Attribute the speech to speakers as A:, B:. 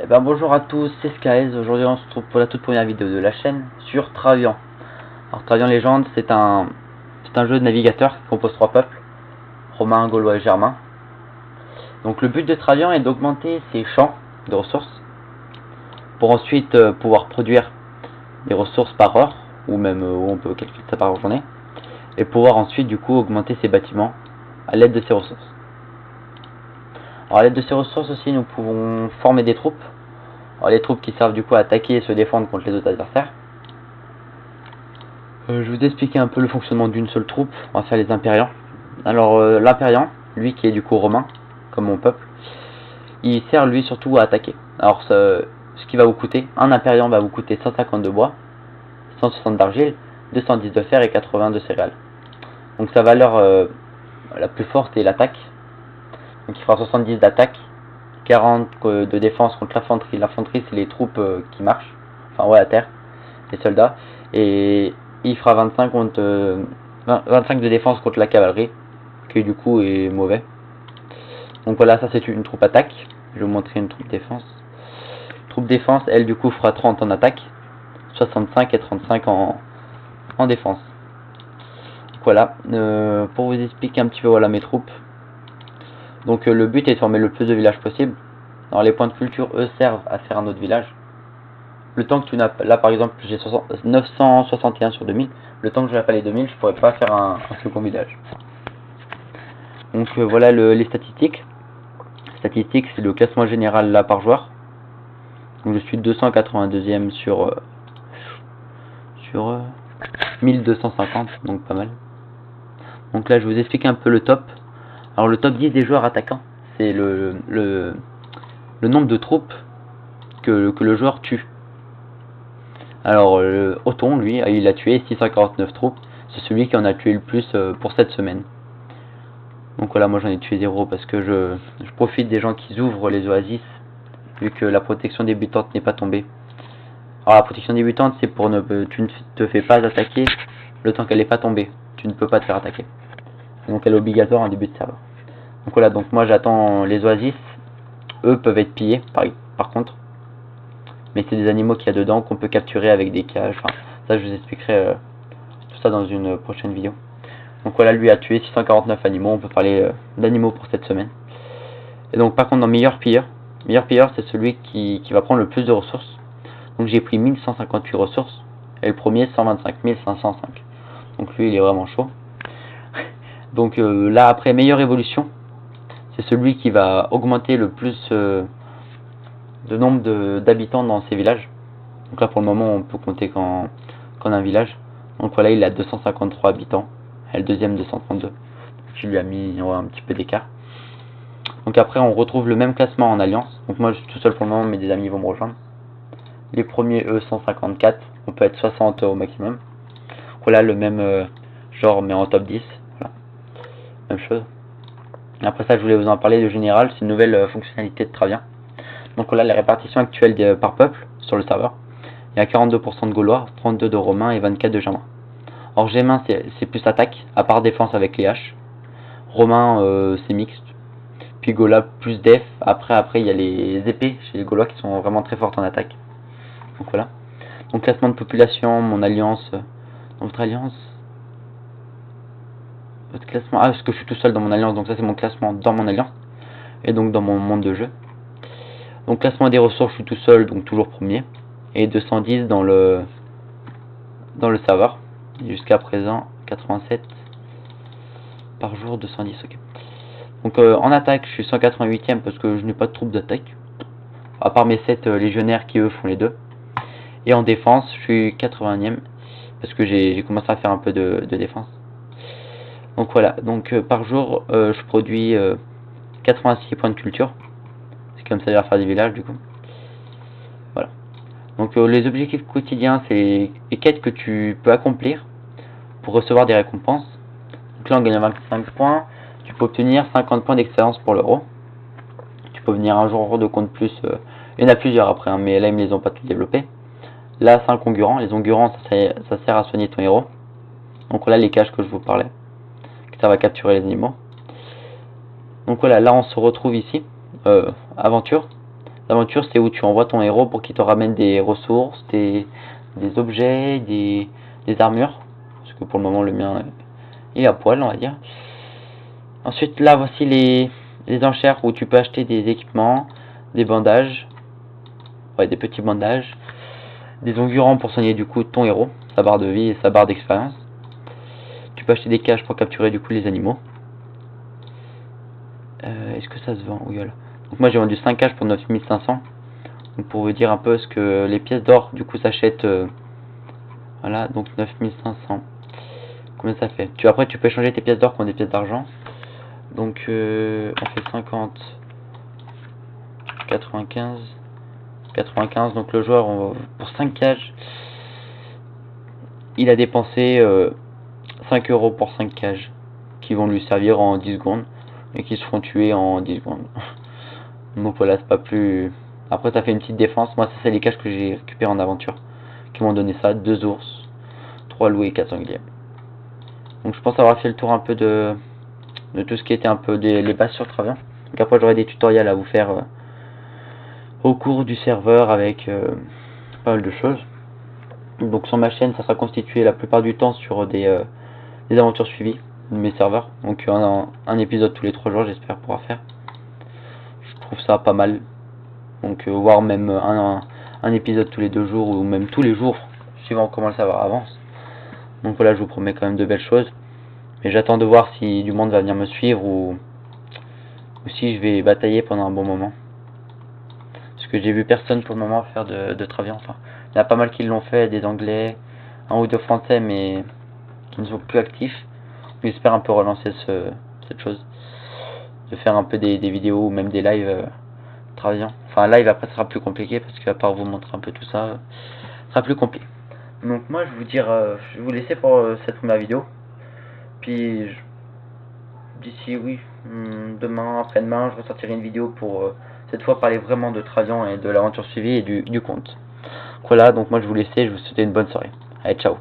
A: Bonjour à tous, c'est Skies. Aujourd'hui on se retrouve pour la toute première vidéo de la chaîne sur Travian. Alors Travian Légende, c'est un jeu de navigateur qui compose trois peuples, romains, gaulois et germains. Donc le but de Travian est d'augmenter ses champs de ressources pour ensuite pouvoir produire des ressources par heure, ou même où on peut calculer ça par journée, et pouvoir ensuite du coup augmenter ses bâtiments à l'aide de ces ressources. Alors à l'aide de ces ressources aussi, nous pouvons former des troupes. Alors les troupes qui servent du coup à attaquer et se défendre contre les autres adversaires. Je vais vous expliquer un peu le fonctionnement d'une seule troupe. On va faire les impérians. Alors l'impérian, lui qui est du coup romain, comme mon peuple, il sert lui surtout à attaquer. Alors ce qui va vous coûter, un impérian va vous coûter 150 de bois, 160 d'argile, 210 de fer et 80 de céréales. Donc sa valeur la plus forte est l'attaque. Donc il fera 70 d'attaque, 40 de défense contre l'infanterie. L'infanterie c'est les troupes qui marchent, enfin ouais à terre, les soldats. Et il fera 25 de défense contre la cavalerie, qui du coup est mauvais. Donc voilà, ça c'est une troupe attaque. Je vais vous montrer une troupe défense. Troupe défense, elle du coup fera 30 en attaque, 65 et 35 en défense. Donc voilà, pour vous expliquer un petit peu voilà mes troupes. Donc le but est de former le plus de villages possible. Alors les points de culture eux servent à faire un autre village. Le temps que tu n'as là par exemple j'ai 961 sur 2000, le temps que je n'ai pas les 2000 je pourrais pas faire un second village. Donc voilà les statistiques. Statistiques c'est le classement général là par joueur. Donc je suis 282e sur 1250, donc pas mal. Donc là je vous explique un peu le top. Alors le top 10 des joueurs attaquants, c'est le nombre de troupes que le joueur tue. Alors Othon, lui, il a tué 649 troupes. C'est celui qui en a tué le plus pour cette semaine. Donc voilà, moi j'en ai tué 0 parce que je profite des gens qui ouvrent les oasis, vu que la protection débutante n'est pas tombée. Alors la protection débutante, c'est pour tu ne te fais pas attaquer le temps qu'elle n'est pas tombée. Tu ne peux pas te faire attaquer. Donc elle est obligatoire en début de serveur. Donc voilà, donc moi j'attends les oasis. Eux peuvent être pillés par contre. Mais c'est des animaux qu'il y a dedans qu'on peut capturer avec des cages. Enfin, ça je vous expliquerai tout ça dans une prochaine vidéo. Donc voilà, lui a tué 649 animaux. On peut parler d'animaux pour cette semaine. Et donc par contre dans meilleur pilleur c'est celui qui va prendre le plus de ressources. Donc j'ai pris 1158 ressources. Et le premier 125 505. Donc lui il est vraiment chaud. Donc là après meilleure évolution, c'est celui qui va augmenter le plus de nombre d'habitants dans ses villages. Donc là pour le moment on peut compter qu'en un village. Donc voilà, il a 253 habitants. Et le deuxième 232. Donc je lui ai mis un petit peu d'écart. Donc après on retrouve le même classement en alliance. Donc moi je suis tout seul pour le moment, mais des amis vont me rejoindre. Les premiers eux 154. On peut être 60 au maximum. Voilà le même genre mais en top 10. Voilà. Même chose. Après ça je voulais vous en parler de général. C'est une nouvelle fonctionnalité de Travian. Donc voilà la répartition actuelle par peuple sur le serveur. Il y a 42% de Gaulois, 32 de Romains et 24 de Germains. Or Germain c'est plus attaque, à part défense avec les haches. Romain c'est mixte. Puis Gaulois plus def. Après il y a les épées chez les Gaulois qui sont vraiment très fortes en attaque. Donc voilà. Donc classement de population, mon alliance. Dans votre alliance. Votre classement. Ah parce que je suis tout seul dans mon alliance, donc ça c'est mon classement dans mon alliance. Et donc dans mon monde de jeu. Donc classement des ressources, je suis tout seul, donc toujours premier. Et 210 dans le serveur. Jusqu'à présent 87 par jour, 210, ok. Donc en attaque je suis 188ème parce que je n'ai pas de troupe d'attaque, à part mes 7 légionnaires qui eux font les deux. Et en défense je suis 80ème parce que j'ai commencé à faire un peu de défense. Donc voilà, donc par jour je produis 86 points de culture. C'est comme ça, il va faire des villages du coup. Voilà. Donc les objectifs quotidiens, c'est les quêtes que tu peux accomplir pour recevoir des récompenses. Donc là on gagne 25 points. Tu peux obtenir 50 points d'expérience pour l'euro. Tu peux venir un jour de compte plus. Il y en a plusieurs après, hein, mais là ils ne les ont pas tous développés. Là c'est un concurrent. Les ongurants ça sert à soigner ton héros. Donc voilà les caches que je vous parlais. Ça va capturer les animaux. Donc voilà, là on se retrouve ici. Aventure. L'aventure, c'est où tu envoies ton héros pour qu'il te ramène des ressources, des objets, des armures. Parce que pour le moment, le mien est à poil, on va dire. Ensuite, là, voici les enchères où tu peux acheter des équipements, des bandages, ouais, des petits bandages, des endurants pour soigner du coup ton héros, sa barre de vie et sa barre d'expérience. Tu peux acheter des cages pour capturer du coup les animaux. Est-ce que ça se vend? Oui, voilà. Donc moi j'ai vendu 5 cages pour 9500. Donc pour vous dire un peu ce que les pièces d'or du coup s'achètent. Voilà, donc 9500. Combien ça fait? Après tu peux échanger tes pièces d'or contre des pièces d'argent. Donc on fait 50, 95, 95. Donc le joueur pour 5 cages, il a dépensé 5 euros pour 5 cages qui vont lui servir en 10 secondes et qui se font tuer en 10 secondes. Donc voilà, c'est pas plus. Après, ça fait une petite défense. Moi, ça, c'est les caches que j'ai récupérées en aventure qui m'ont donné ça: 2 ours, 3 loups et 4 sangliers. Donc je pense avoir fait le tour un peu de tout ce qui était un peu les bases sur Travian. Donc après, j'aurai des tutoriels à vous faire au cours du serveur avec pas mal de choses. Donc sur ma chaîne, ça sera constitué la plupart du temps sur des aventures suivies de mes serveurs. Donc un épisode tous les 3 jours, j'espère pouvoir faire. Je trouve ça pas mal. Donc voire même un épisode tous les 2 jours ou même tous les jours, suivant comment le serveur avance. Donc voilà, je vous promets quand même de belles choses. Mais j'attends de voir si du monde va venir me suivre ou si je vais batailler pendant un bon moment. Parce que j'ai vu personne pour le moment faire de Travian. Enfin, il y en a pas mal qui l'ont fait, des anglais, un ou deux français, mais qui ne sont plus actifs. J'espère un peu relancer cette chose. De faire un peu des vidéos ou même des lives Travian. Enfin, live après, ça sera plus compliqué parce qu'à part vous montrer un peu tout ça, ça sera plus compliqué. Donc moi, je vais vous laisser pour cette première vidéo. Puis d'ici, oui, demain, après-demain, je ressortirai une vidéo pour cette fois parler vraiment de Travian et de l'aventure suivie et du conte. Voilà, donc moi je vous laisse, je vous souhaite une bonne soirée. Allez, ciao.